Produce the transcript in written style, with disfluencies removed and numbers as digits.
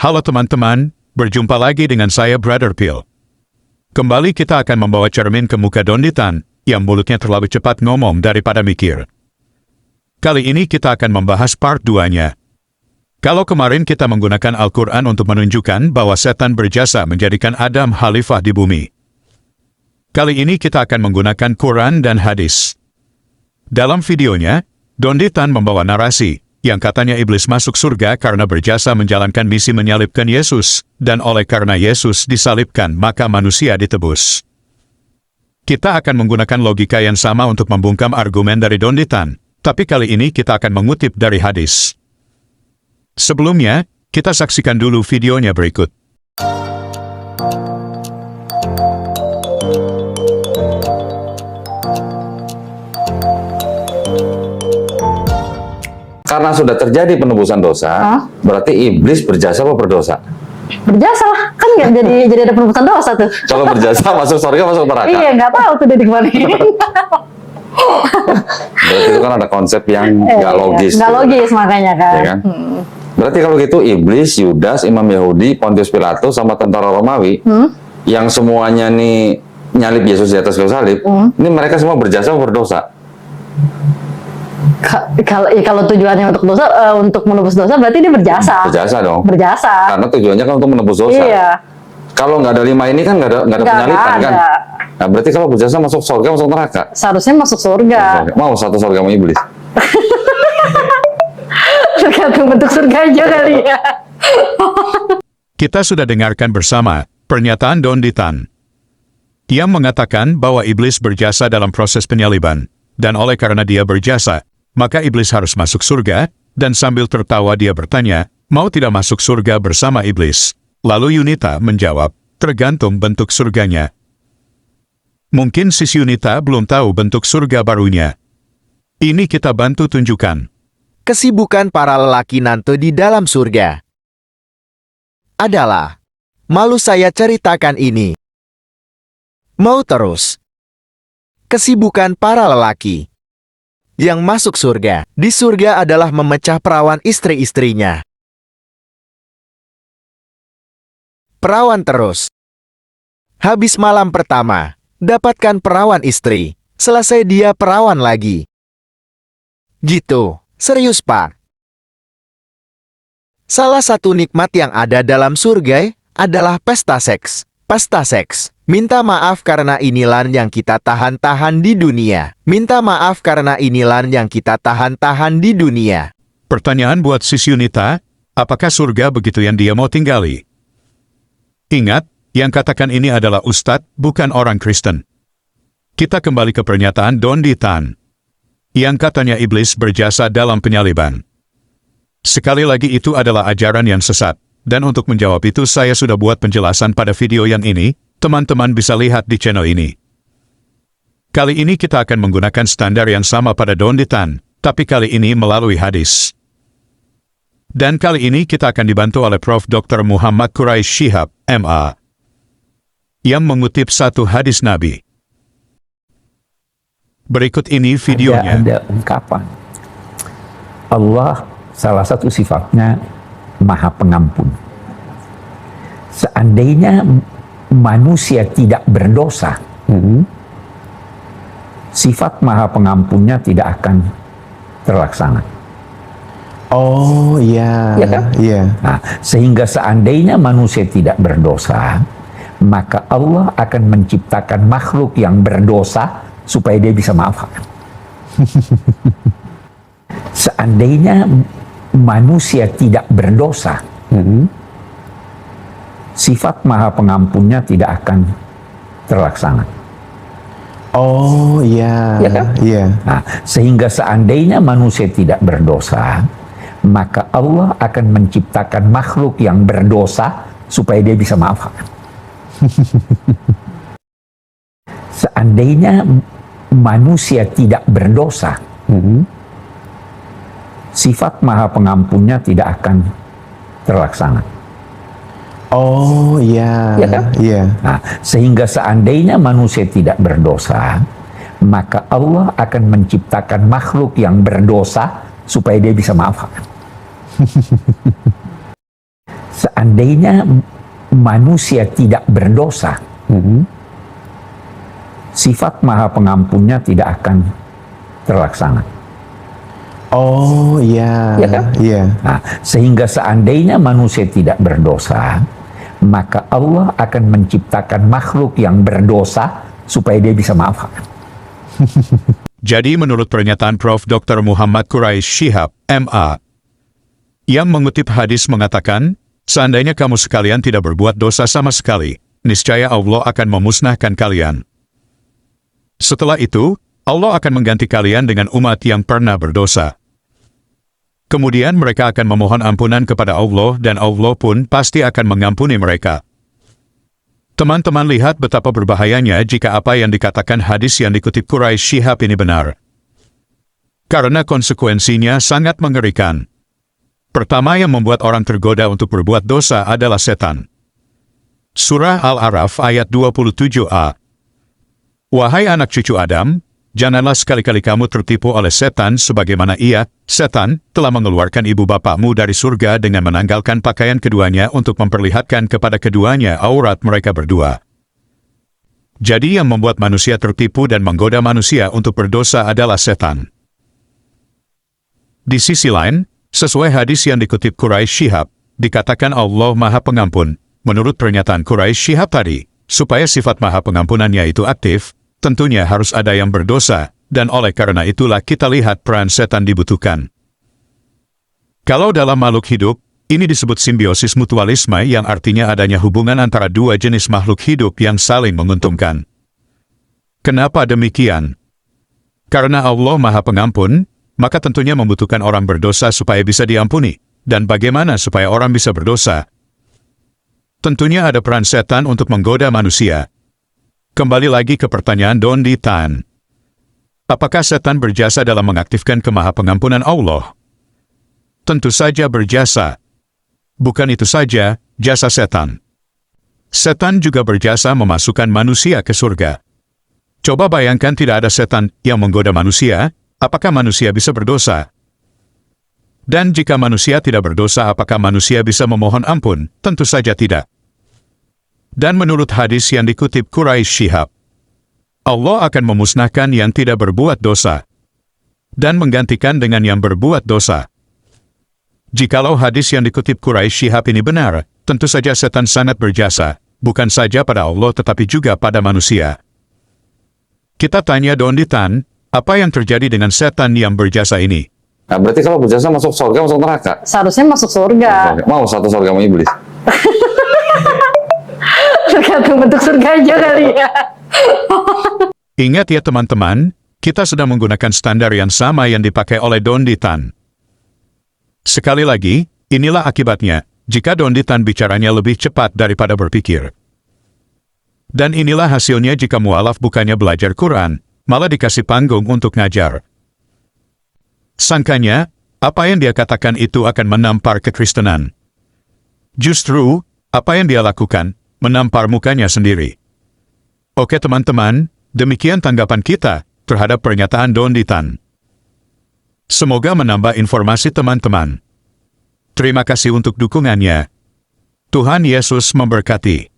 Halo teman-teman, berjumpa lagi dengan saya Brother Phil. Kembali kita akan membawa cermin ke muka Donditan, yang mulutnya terlalu cepat ngomong daripada mikir. Kali ini kita akan membahas part 2-nya. Kalau kemarin kita menggunakan Al-Quran untuk menunjukkan bahwa setan berjasa menjadikan Adam khalifah di bumi. Kali ini kita akan menggunakan Quran dan hadis. Dalam videonya, Donditan membawa narasi, yang katanya iblis masuk surga karena berjasa menjalankan misi menyalibkan Yesus, dan oleh karena Yesus disalibkan maka manusia ditebus. Kita akan menggunakan logika yang sama untuk membungkam argumen dari Donditan, tapi kali ini kita akan mengutip dari hadis. Sebelumnya, kita saksikan dulu videonya berikut. Karena sudah terjadi penebusan dosa, berarti iblis berjasa apa berdosa? Berjasa lah, kan nggak jadi ada penebusan dosa tuh. Kalau berjasa masuk surga, masuk neraka. Iya, nggak tahu tuh dia di mana. Berarti itu kan ada konsep yang nggak logis. Nggak logis makanya kan. Ya kan? Berarti kalau gitu iblis, Yudas, Imam Yahudi, Pontius Pilatus, sama tentara Romawi, yang semuanya nih nyalib Yesus di atas kayu salib, ini mereka semua berjasa apa berdosa? Kalau tujuannya untuk dosa, untuk menebus dosa, berarti dia berjasa. Berjasa dong. Berjasa. Karena tujuannya kan untuk menebus dosa. Iya. Kalau nggak ada 5 ini kan nggak ada penyaliban kan? Nah berarti kalau berjasa masuk surga, masuk neraka. Seharusnya masuk surga. Mau satu surga sama iblis. Tergantung bentuk surga aja kali ya. Kita sudah dengarkan bersama pernyataan Donditan. Dia mengatakan bahwa iblis berjasa dalam proses penyaliban, dan oleh karena dia berjasa, maka iblis harus masuk surga, dan sambil tertawa dia bertanya, mau tidak masuk surga bersama iblis? Lalu Yunita menjawab, tergantung bentuk surganya. Mungkin sis Yunita belum tahu bentuk surga barunya. Ini kita bantu tunjukkan. Kesibukan para lelaki nanti di dalam surga adalah, malu saya ceritakan ini. Mau terus? Kesibukan para lelaki yang masuk surga di surga adalah memecah perawan istri-istrinya. Perawan terus. Habis malam pertama, dapatkan perawan istri. Selesai dia perawan lagi. Gitu, serius Pak. Salah satu nikmat yang ada dalam surga adalah pesta seks. Pesta seks. Minta maaf karena inilah yang kita tahan-tahan di dunia. Minta maaf karena inilah yang kita tahan-tahan di dunia. Pertanyaan buat sis Yunita, apakah surga begitu yang dia mau tinggali? Ingat, yang katakan ini adalah Ustadz, bukan orang Kristen. Kita kembali ke pernyataan Donditan, yang katanya iblis berjasa dalam penyaliban. Sekali lagi itu adalah ajaran yang sesat, dan untuk menjawab itu saya sudah buat penjelasan pada video yang ini. Teman-teman bisa lihat di channel ini. Kali ini kita akan menggunakan standar yang sama pada Donditan, tapi kali ini melalui hadis. Dan kali ini kita akan dibantu oleh Prof. Dr. Muhammad Quraish Shihab, MA, yang mengutip satu hadis Nabi. Berikut ini videonya. Ada ungkapan. Allah salah satu sifatnya Maha Pengampun. Seandainya manusia tidak berdosa, sifat Maha Pengampunnya tidak akan terlaksana. Oh iya, Ya kan? iya. Nah, sehingga seandainya manusia tidak berdosa, maka Allah akan menciptakan makhluk yang berdosa supaya dia bisa maafkan. Seandainya manusia tidak berdosa, sifat Maha Pengampunnya tidak akan terlaksana. Oh iya, Ya kan? iya. Nah, sehingga seandainya manusia tidak berdosa, maka Allah akan menciptakan makhluk yang berdosa supaya dia bisa maafkan. Seandainya manusia tidak berdosa, sifat Maha Pengampunnya tidak akan terlaksana. Oh iya, Ya kan? iya. Nah, sehingga seandainya manusia tidak berdosa, maka Allah akan menciptakan makhluk yang berdosa supaya dia bisa maafkan. seandainya manusia tidak berdosa, sifat Maha Pengampunnya tidak akan terlaksana. Oh iya, Ya kan? iya. Nah, sehingga seandainya manusia tidak berdosa, maka Allah akan menciptakan makhluk yang berdosa supaya dia bisa maafkan. Jadi menurut pernyataan Prof. Dr. Muhammad Quraish Shihab, MA, yang mengutip hadis mengatakan, seandainya kamu sekalian tidak berbuat dosa sama sekali, niscaya Allah akan memusnahkan kalian. Setelah itu, Allah akan mengganti kalian dengan umat yang pernah berdosa. Kemudian mereka akan memohon ampunan kepada Allah dan Allah pun pasti akan mengampuni mereka. Teman-teman lihat betapa berbahayanya jika apa yang dikatakan hadis yang dikutip Quraish Shihab ini benar. Karena konsekuensinya sangat mengerikan. Pertama yang membuat orang tergoda untuk berbuat dosa adalah setan. Surah Al-A'raf ayat 27a. Wahai anak cucu Adam, janganlah sekali-kali kamu tertipu oleh setan sebagaimana ia, setan, telah mengeluarkan ibu bapakmu dari surga dengan menanggalkan pakaian keduanya untuk memperlihatkan kepada keduanya aurat mereka berdua. Jadi yang membuat manusia tertipu dan menggoda manusia untuk berdosa adalah setan. Di sisi lain, sesuai hadis yang dikutip Quraish Shihab, dikatakan Allah Maha Pengampun, menurut pernyataan Quraish Shihab tadi, supaya sifat Maha Pengampunannya itu aktif, tentunya harus ada yang berdosa, dan oleh karena itulah kita lihat peran setan dibutuhkan. Kalau dalam makhluk hidup, ini disebut simbiosis mutualisme yang artinya adanya hubungan antara dua jenis makhluk hidup yang saling menguntungkan. Kenapa demikian? Karena Allah Maha Pengampun, maka tentunya membutuhkan orang berdosa supaya bisa diampuni. Dan bagaimana supaya orang bisa berdosa? Tentunya ada peran setan untuk menggoda manusia. Kembali lagi ke pertanyaan Dondi Tan. Apakah setan berjasa dalam mengaktifkan kemahapengampunan Allah? Tentu saja berjasa. Bukan itu saja, jasa setan. Setan juga berjasa memasukkan manusia ke surga. Coba bayangkan tidak ada setan yang menggoda manusia, apakah manusia bisa berdosa? Dan jika manusia tidak berdosa, apakah manusia bisa memohon ampun? Tentu saja tidak. Dan menurut hadis yang dikutip Quraish Shihab, Allah akan memusnahkan yang tidak berbuat dosa dan menggantikan dengan yang berbuat dosa. Jikalau hadis yang dikutip Quraish Shihab ini benar, tentu saja setan sangat berjasa, bukan saja pada Allah tetapi juga pada manusia. Kita tanya Dondi Tan, apa yang terjadi dengan setan yang berjasa ini? Nah, berarti kalau berjasa masuk surga, masuk neraka? Seharusnya masuk surga. Mau satu surga sama iblis? Tergantung bentuk surga aja kali ya. Ingat ya teman-teman, kita sedang menggunakan standar yang sama yang dipakai oleh Dondi Tan. Sekali lagi, inilah akibatnya jika Dondi Tan bicaranya lebih cepat daripada berpikir. Dan inilah hasilnya jika mualaf bukannya belajar Quran, malah dikasih panggung untuk ngajar. Sangkanya, apa yang dia katakan itu akan menampar kekristenan. Justru, apa yang dia lakukan, menampar mukanya sendiri. Oke teman-teman, demikian tanggapan kita terhadap pernyataan Dondi Tan. Semoga menambah informasi teman-teman. Terima kasih untuk dukungannya. Tuhan Yesus memberkati.